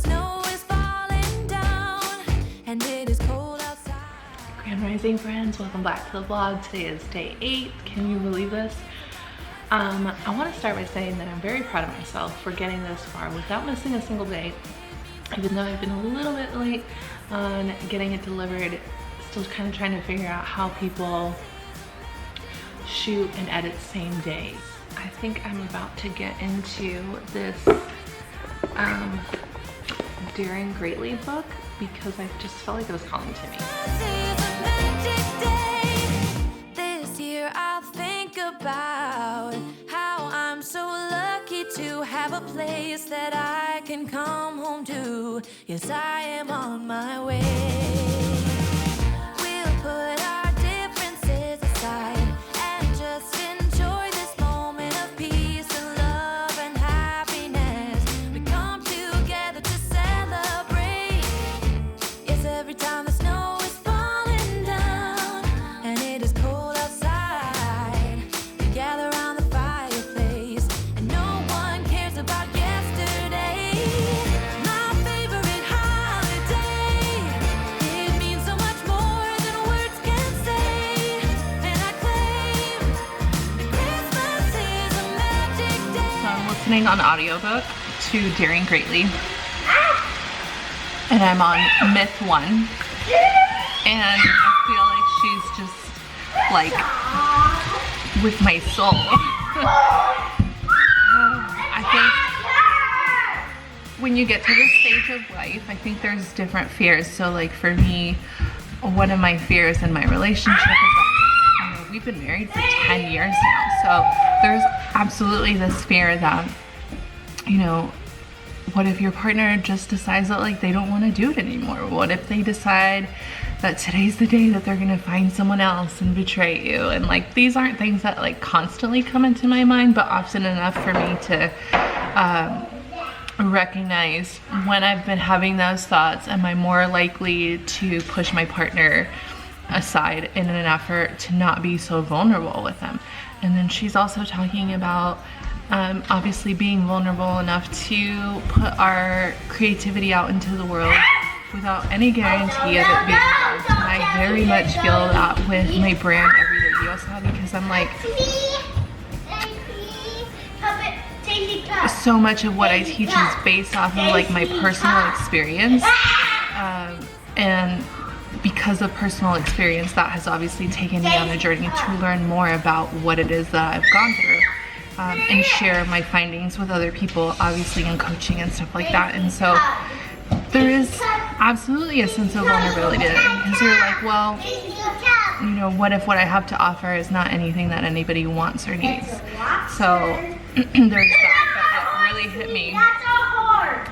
snow is falling down and it is cold outside. Grand Rising friends, welcome back to the vlog. Today is day 8. Can you believe this? I want to start by saying that I'm very proud of myself for getting this far without missing a single day. Even though I've been a little bit late on getting it delivered, still kind of trying to figure out how people shoot and edit same day. I think I'm about to get into this Daring Greatly book because I just felt like it was calling to me. This year I'll think about how I'm so lucky to have a place that I can come home to. Yes, I am on my way. We'll put our differences aside and just enjoy this moment of peace and love and happiness. We come together to celebrate. Yes, every time the snow is falling down and it is cold outside, we gather around the fireplace and no one cares about yesterday. My favorite holiday, it means so much more than words can say. And I claim that Christmas is a magic day. So I'm listening on audiobook to Daring Greatly, and I'm on myth 1, and I feel like she's just like with my soul. I think when you get to this stage of life, I think there's different fears. So like for me, one of my fears in my relationship is that we've been married for 10 years now. So there's absolutely this fear that, what if your partner just decides that like they don't want to do it anymore? What if they decide that today's the day that they're gonna find someone else and betray you? And like these aren't things that like constantly come into my mind, but often enough for me to recognize when I've been having those thoughts. Am I more likely to push my partner aside in an effort to not be so vulnerable with them? And then she's also talking about obviously being vulnerable enough to put our creativity out into the world without any guarantee of it being loved. And I very much feel that with my brand Everyday Diosa, because I'm like, so much of what I teach is based off of like my personal experience, and because of personal experience, that has obviously taken me on a journey to learn more about what it is that I've gone through, and share my findings with other people, obviously in coaching and stuff like that. And so there is absolutely a sense of vulnerability there, because you're like, well, what if what I have to offer is not anything that anybody wants or needs? So there's that really hit me,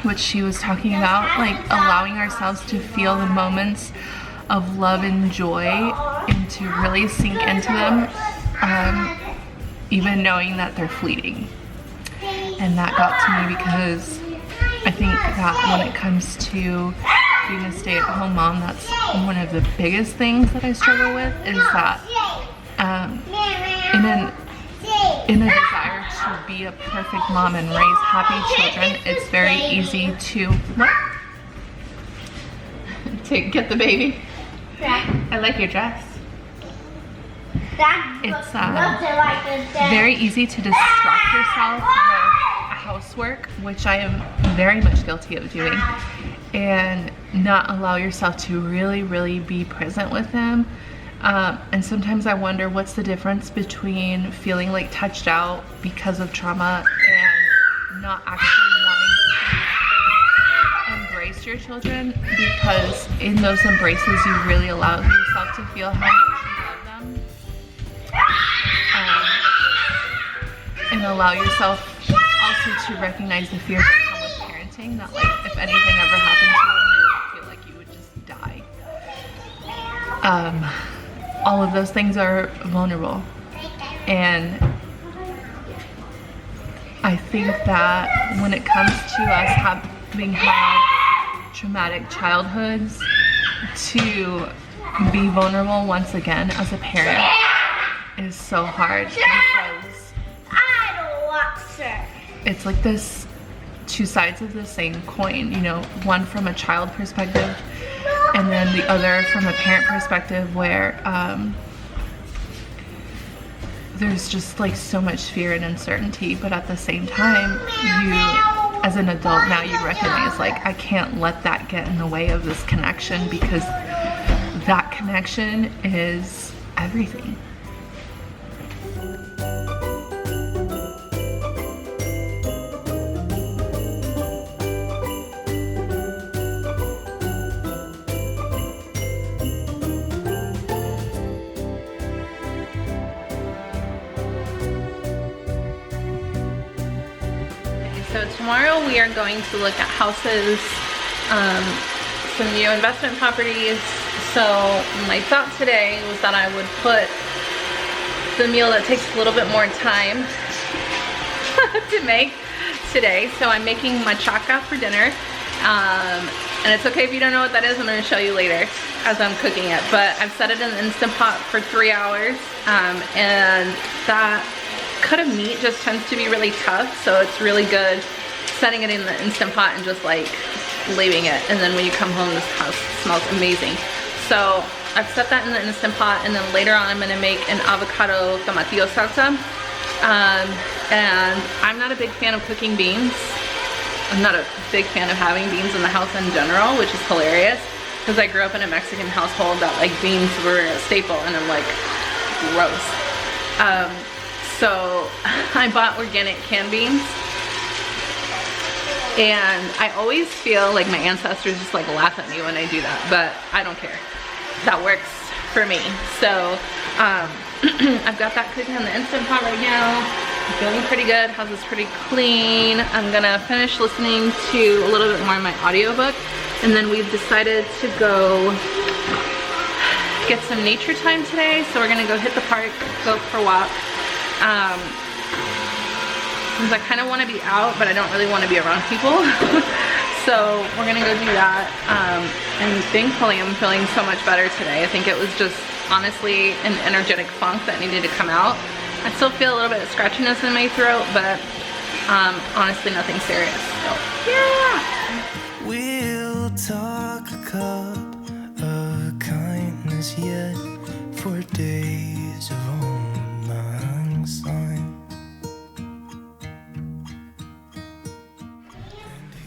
what she was talking about, like allowing ourselves to feel the moments of love and joy and to really sink into them, even knowing that they're fleeting. And that got to me because I think that when it comes to being a stay-at-home mom, that's one of the biggest things that I struggle with, is that in a desire to be a perfect mom and raise happy children, it's very easy to get the baby. I like your dress. It's very easy to distract yourself with housework, which I am very much guilty of doing, and not allow yourself to really be present with them. And sometimes I wonder what's the difference between feeling like touched out because of trauma and not actually wanting to embrace your children, because in those embraces you really allow yourself to feel how much you love them, and allow yourself also to recognize the fears that come with parenting, that like if anything ever happened to you, you would feel like you would just die. All of those things are vulnerable, and I think that when it comes to us having had traumatic childhoods, to be vulnerable once again as a parent is so hard, because it's like this two sides of the same coin, you know, one from a child perspective and then the other from a parent perspective, where there's just like so much fear and uncertainty, but at the same time, you as an adult now, you recognize like I can't let that get in the way of this connection, because that connection is everything. So tomorrow we are going to look at houses, some new investment properties. So my thought today was that I would put the meal that takes a little bit more time to make today. So I'm making machaca for dinner. And it's okay if you don't know what that is. I'm going to show you later as I'm cooking it. But I've set it in the Instant Pot for 3 hours. And that cut of meat just tends to be really tough, so it's really good setting it in the Instant Pot and just like leaving it, and then when you come home this house smells amazing. So I've set that in the Instant Pot, and then later on I'm going to make an avocado tomatillo salsa. And I'm not a big fan of cooking beans. I'm not a big fan of having beans in the house in general, which is hilarious because I grew up in a Mexican household that like beans were a staple, and I'm like, gross. So I bought organic canned beans, and I always feel like my ancestors just like laugh at me when I do that, but I don't care. That works for me. So I've got that cooking in the Instant Pot right now. I'm feeling pretty good. House is pretty clean. I'm gonna finish listening to a little bit more of my audiobook, and then we've decided to go get some nature time today. So we're gonna go hit the park, go for a walk. Since I kind of want to be out, but I don't really want to be around people. So we're gonna go do that. And thankfully I'm feeling so much better today. I think it was just honestly an energetic funk that needed to come out. I still feel a little bit of scratchiness in my throat, but honestly nothing serious. So yeah. We'll talk a cup of kindness yet for days of old lang syne.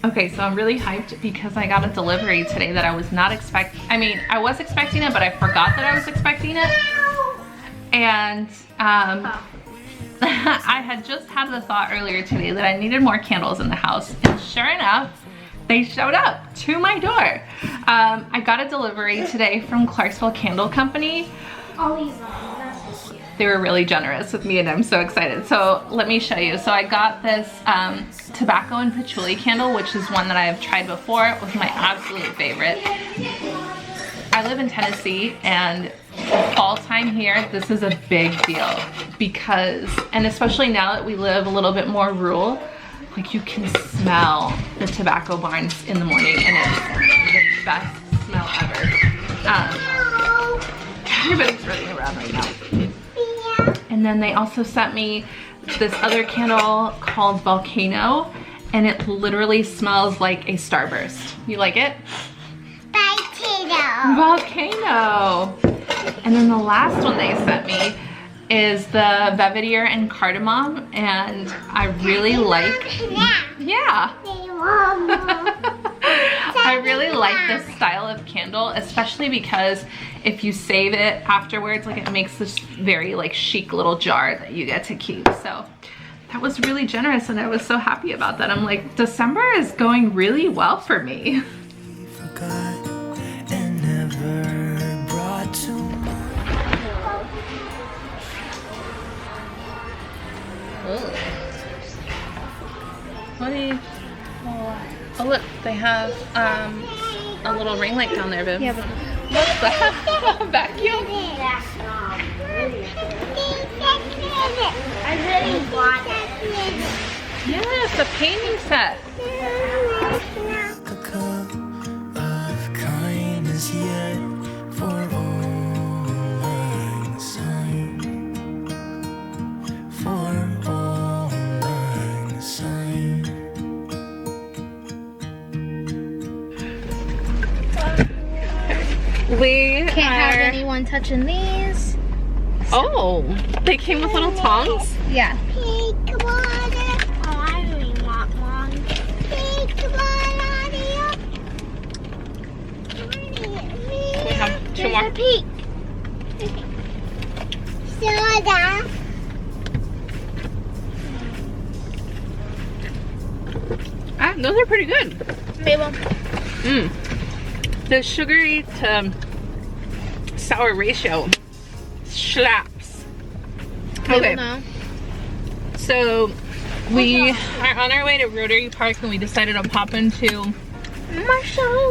Okay, so I'm really hyped because I got a delivery today that I was not expecting. I mean, I was expecting it, but I forgot that I was expecting it. And I had just had the thought earlier today that I needed more candles in the house. And sure enough, they showed up to my door. I got a delivery today from Clarksville Candle Company. They were really generous with me and I'm so excited. So let me show you. So I got this tobacco and patchouli candle, which is one that I have tried before. It was my absolute favorite. I live in Tennessee, and fall time here, this is a big deal because, and especially now that we live a little bit more rural, like you can smell the tobacco barns in the morning, and it's the best smell ever. Everybody's running around right now. And then they also sent me this other candle called Volcano, and it literally smells like a Starburst. You like it? Volcano. And then the last one they sent me is the Belvedere and Cardamom, and I really like, yeah. I really like this style of candle, especially because if you save it afterwards, like it makes this very like chic little jar that you get to keep. So that was really generous, and I was so happy about that. I'm like, December is going really well for me. Forgot and never brought to What do you, oh look, they have a little ring light down there, Viv. Yeah, but what's that? Vacuum? I really want it. Yes, a painting set. a cup of kindness yet for all lang syne. For all lang syne. We Can't have anyone touching these. Oh, they came with little tongs? Yeah. Pink water. Oh, I really want one. Pink water. We have two more. Pink. Soda. Ah, those are pretty good. Mabel. The sugary to sour ratio slaps. Okay, No. so we are on our way to Rotary Park and we decided to pop into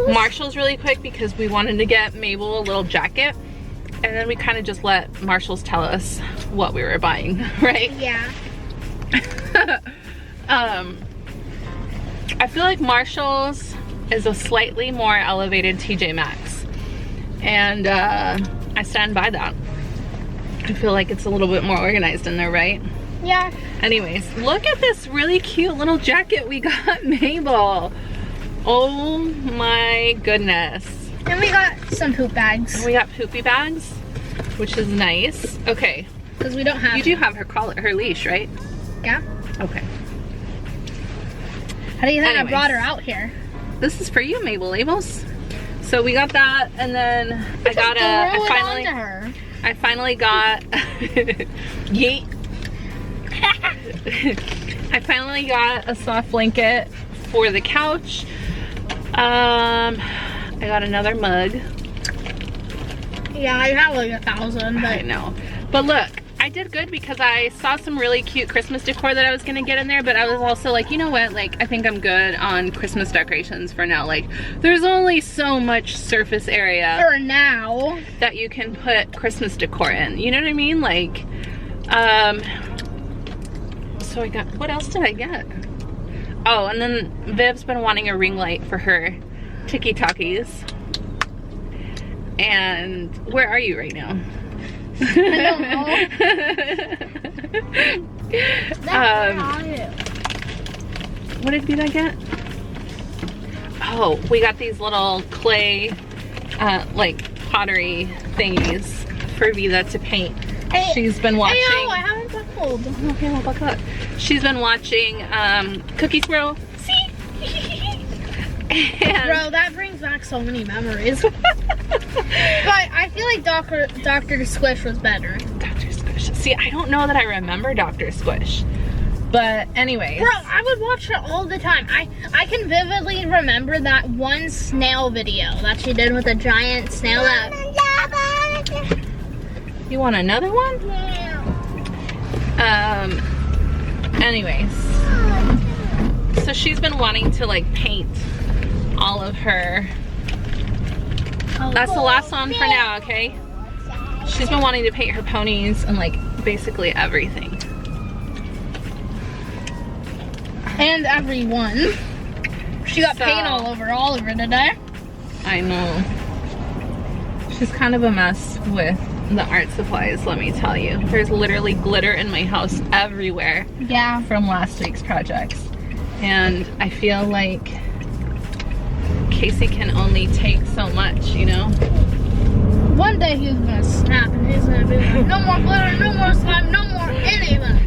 Marshall's really quick because we wanted to get Mabel a little jacket, and then we kind of just let Marshall's tell us what we were buying, right? Yeah. I feel like Marshall's is a slightly more elevated TJ Maxx, and I stand by that. I feel like it's a little bit more organized in there, right? Yeah. Anyways, look at this really cute little jacket we got Mabel. Oh my goodness. And we got some poop bags. We got poopy bags, which is nice. Okay, Because we don't have. you do have her collar, her leash, right? Yeah. Okay. How do you think Anyways. I brought her out here? This is for you, Mabel Labels. So we got that, and then I got Throw I it finally onto her. I finally got yeet. I finally got a soft blanket for the couch. I got another mug. Yeah, I have like 1,000, I but know. But look, I did good because I saw some really cute Christmas decor that I was gonna get in there, but I was also like, you know what, like I think I'm good on Christmas decorations for now. Like there's only so much surface area for now. that you can put Christmas decor in. You know what I mean? Like, so I got, what else did I get? Oh, and then Viv's been wanting a ring light for her tiki-talkies. And where are you right now? I don't know. What did we get? Oh, we got these little clay, like pottery thingies for Vida to paint. Hey, She's been watching. Hey, I haven't buckled. Okay, well, buckle up. She's been watching Cookie Swirl. See? And Bro, that brings back so many memories. But I feel like Dr. Squish was better. Dr. Squish. See, I don't know that I remember Dr. Squish. But anyways. Bro, I would watch it all the time. I can vividly remember that one snail video that she did with a giant snail that... You want another one? Anyways. So she's been wanting to like paint all of her. That's the last one for now, okay? She's been wanting to paint her ponies and like basically everything. And everyone. She got So- paint all over Oliver today. I know. She's kind of a mess with the art supplies, let me tell you. There's literally glitter in my house everywhere Yeah. from last week's projects. And I feel like Casey can only take so much, you know? One day he's gonna snap and he's gonna be like, no more glitter, no more slime, no more anything.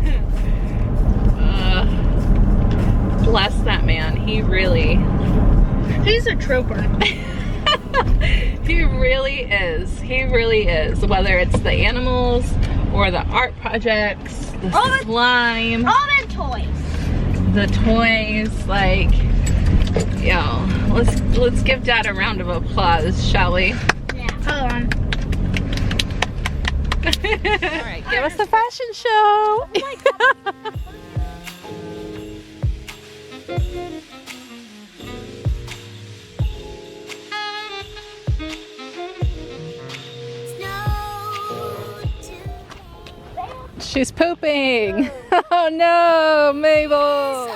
Bless that man. He really, He's a trooper. he really is. He really is. Whether it's the animals or the art projects, the slime, All the toys. the toys, like, yo, let's give Dad a round of applause, shall we? Yeah. Hold on. All right, give us the fashion show. She's pooping. Oh no, Mabel.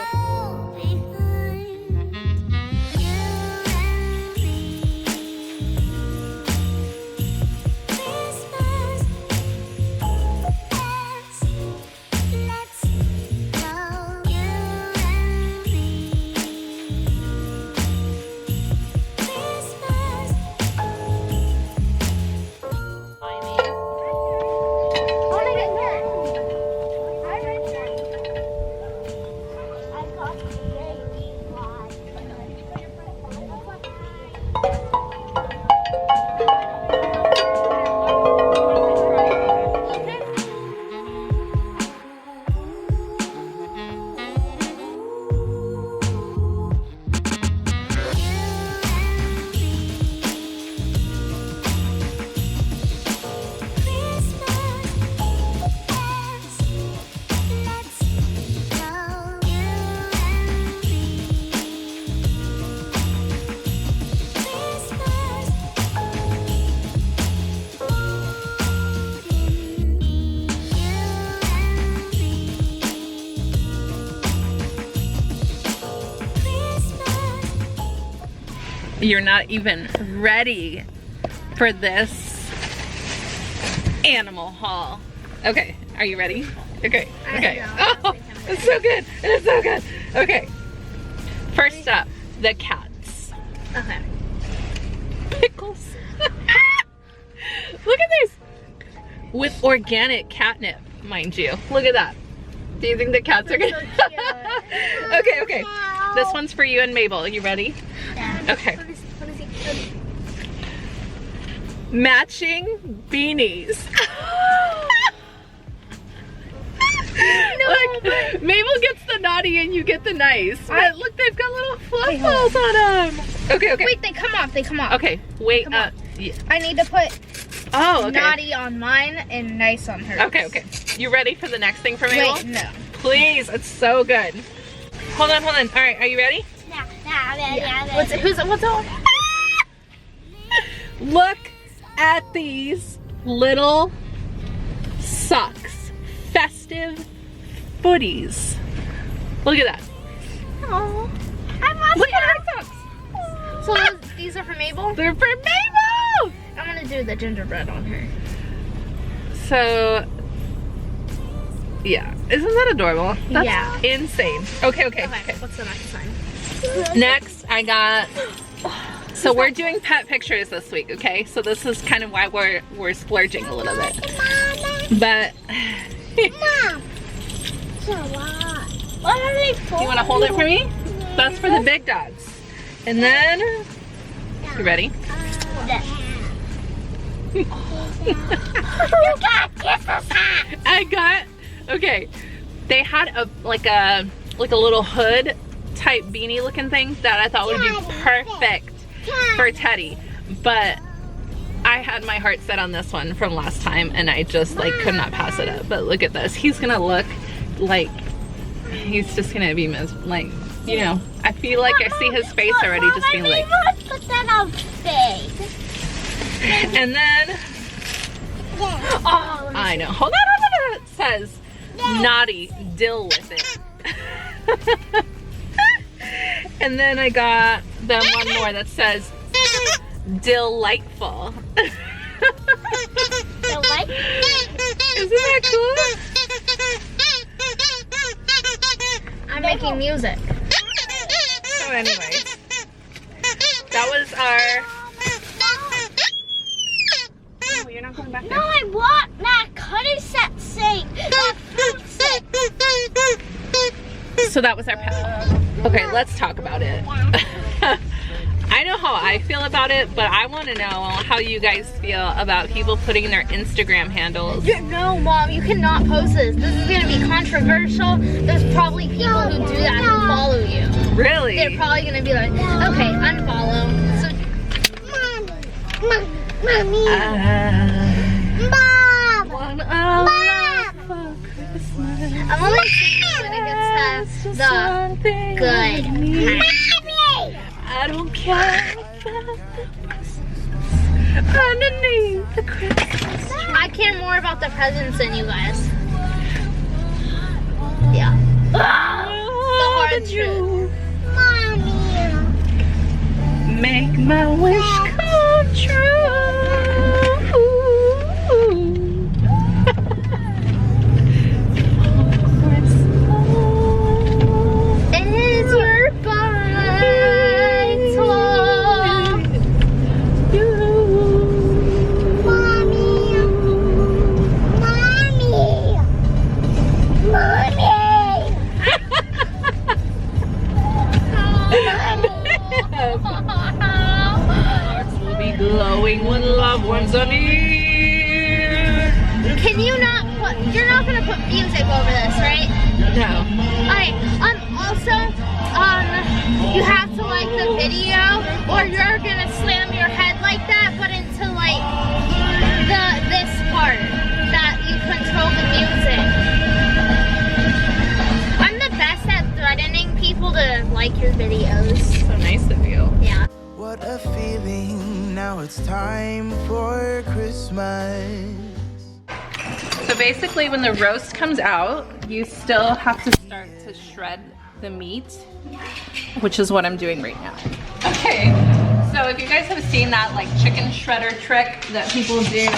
You're not even ready for this animal haul. Okay, are you ready? Okay, okay. Oh, it's so good. It's so good. Okay. First up, the cats. Okay. Pickles. Look at this. With organic catnip, mind you. Look at that. Do you think the cats are gonna? Okay, okay. This one's for you and Mabel. You ready? Yeah. Okay. What is he? Matching beanies. Look, Mabel gets the naughty and you get the nice. But look, they've got little fluff balls on them. Okay, okay. Wait, they come off. They come off. Okay, wait. Come on. Yeah. I need to put Oh, okay. naughty on mine and nice on hers. Okay, okay. You ready for the next thing for Mabel? Wait, no. Please, it's so good. Hold on, hold on. All right, are you ready? Yeah. What's on? Look at these little socks. Festive footies. Look at that. Oh, Look at her socks. So these are for Mabel? They're for Mabel! I'm gonna do the gingerbread on her. So, yeah. Isn't that adorable? That's Yeah. insane. Okay, okay, okay. What's the next one? Next, I got... So we're doing pet pictures this week, okay? So this is kind of why we're splurging a little bit. But... Mom. So what? What are they for? You want to hold it for me? That's for the big dogs. And then... You ready? You got kisses. I got, okay, they had a like a little hood type beanie looking thing that I thought would be perfect for Teddy, but I had my heart set on this one from last time and I just like could not pass it up. But look at this, he's gonna look like he's just gonna be like, you know, I feel like I see his face already just being like, Put that on face. and then oh, I know, hold on, it says naughty, deal with it. And then I got them one more that says delightful. Delightful? Isn't that cool? I'm making music. So anyways, that was our... Oh, you're not going back No, there. I want that cutting set thing. That fruit set. So that was our pet. Okay, let's talk about it. I know how I feel about it, but I want to know how you guys feel about people putting their Instagram handles. No, Mom, you cannot post this. This is gonna be controversial. There's probably people who do that who follow you. Really? They're probably gonna be like, okay, unfollow. So, Mommy. Mom. One Mom. for Christmas. I'm only saying when it gets to the good. Mommy. I don't care about the Christmas underneath the Christmas. I care more about the presents than you guys. Yeah. The hard truth. Mommy. Make my wish come true. It's your birthday. Mommy. Hearts will be glowing when loved ones are near. Can you not put, you're not gonna put music over this, right? No. Alright, also, you have to like the video or you're gonna slam your head like that, but into like this part that you control the music. I'm the best at threatening people to like your videos. So nice of you. Yeah. What a feeling, now it's time for Christmas. So basically when the roast comes out, you still have to start to shred the meat, which is what I'm doing right now. Okay, so that like chicken shredder trick that people do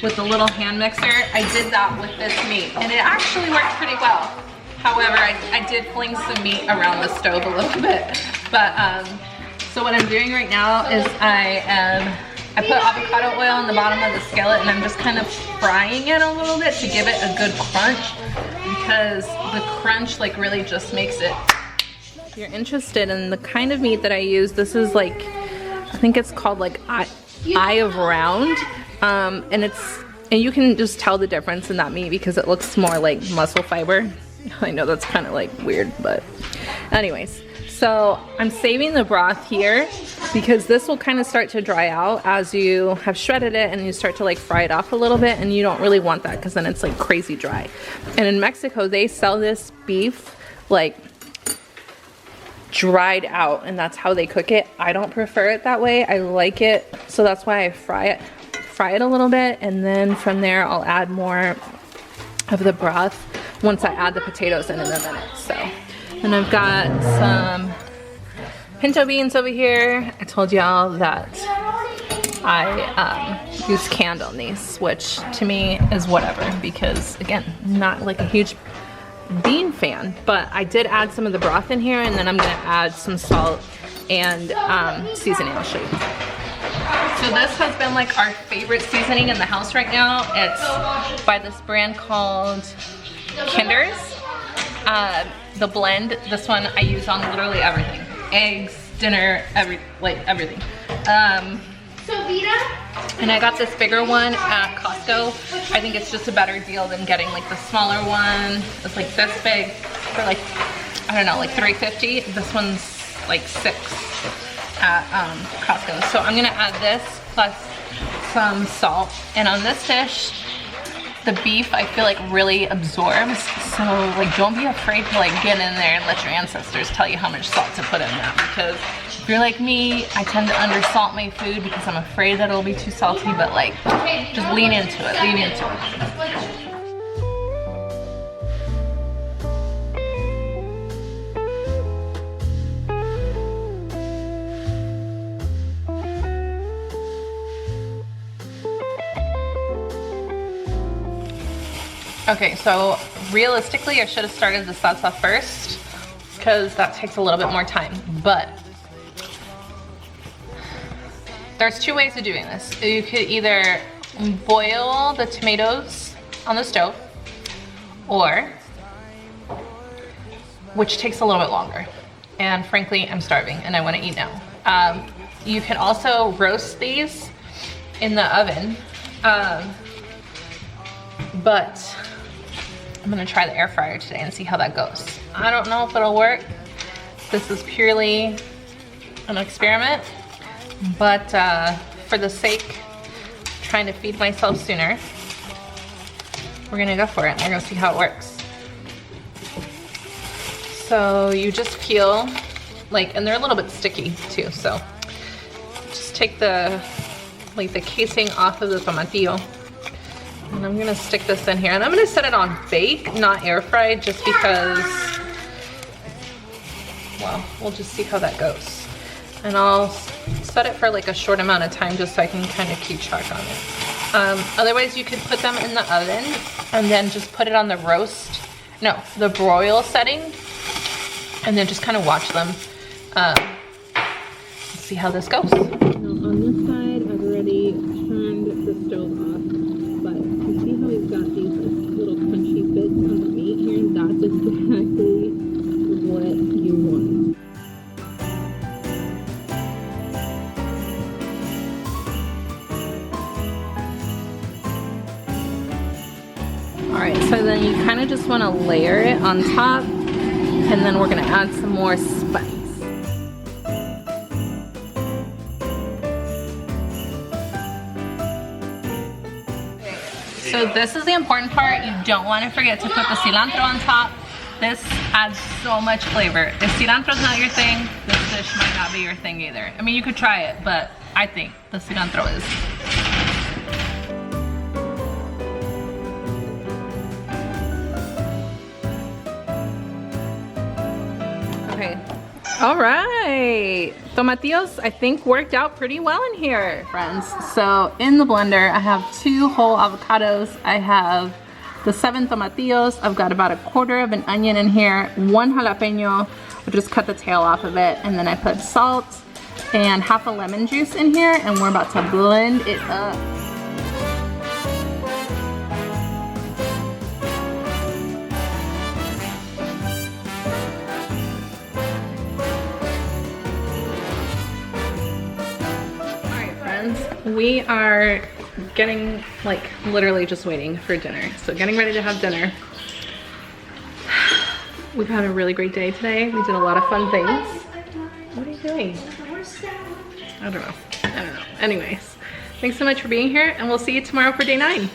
with the little hand mixer. I did that with this meat and it actually worked pretty well. However, I did fling some meat around the stove a little bit. But so what I'm doing right now is I put avocado oil in the bottom of the skillet and I'm just kind of frying it a little bit to give it a good crunch, because the crunch like really just makes it. If you're interested in the kind of meat that I use, this is like, I think it's called like eye of round, and you can just tell the difference in that meat because it looks more like muscle fiber. I know that's kind of like weird, but anyways. So I'm saving the broth here because this will kind of start to dry out as you have shredded it and you start to like fry it off a little bit, and you don't really want that because then it's like crazy dry. And in Mexico, they sell this beef like dried out, and that's how they cook it. I don't prefer it that way. I like it, so that's why I fry it a little bit, and then from there I'll add more of the broth once I add the potatoes in a minute. So, and I've got some pinto beans over here. I told y'all that I use canned on these, which to me is whatever, because again, not like a huge bean fan, but I did add some of the broth in here, and then I'm gonna add some salt and seasoning. I'll show you. So this has been like our favorite seasoning in the house right now. It's by this brand called Kinder's. The blend, this one I use on literally everything. Eggs, dinner, everything. And I got this bigger one at Costco. I think it's just a better deal than getting like the smaller one. It's like this big for like, I don't know, like $3.50. This one's like $6 at Costco. So I'm gonna add this plus some salt. And on this dish, the beef I feel like really absorbs. So like don't be afraid to like get in there and let your ancestors tell you how much salt to put in that, because if you're like me, I tend to undersalt my food because I'm afraid that it'll be too salty, but like just lean into it, lean into it. Okay, so realistically, I should have started the salsa first because that takes a little bit more time, but there's two ways of doing this. You could either boil the tomatoes on the stove, or, which takes a little bit longer, and frankly, I'm starving and I want to eat now. You can also roast these in the oven, but I'm gonna try the air fryer today and see how that goes. I don't know if it'll work. This is purely an experiment, but for the sake of trying to feed myself sooner, we're gonna go for it. We're gonna see how it works. So you just peel, like, and they're a little bit sticky too, so just take the casing off of the tomatillo. And I'm gonna stick this in here, and I'm gonna set it on bake, not air fry, just because, well, we'll just see how that goes. And I'll set it for like a short amount of time just so I can kind of keep track on it. Otherwise you could put them in the oven and then just put it on the the broil setting, and then just kind of watch them. Let's see how this goes. Now on this side, I've already turned the stove off. But you see how we've got these little crunchy bits on the meat here? And that's exactly what you want. Alright, so then you kind of just want to layer it on top, and then we're going to add some more spice. So this is the important part. You don't want to forget to put the cilantro on top. This adds so much flavor. If cilantro's not your thing, this dish might not be your thing either. I mean, you could try it, but I think the cilantro is. Okay. All right. tomatillos, I think, worked out pretty well in here, friends. So in the blender, I have 2 whole avocados. I have the 7 tomatillos. I've got about 1/4 of an onion in here, 1 jalapeno. I just cut the tail off of it, and then I put salt and half a lemon juice in here, and we're about to blend it up. We are getting, like, literally just waiting for dinner. So getting ready to have dinner. We've had a really great day today. We did a lot of fun things. What are you doing? I don't know. Anyways, thanks so much for being here, and we'll see you tomorrow for day 9.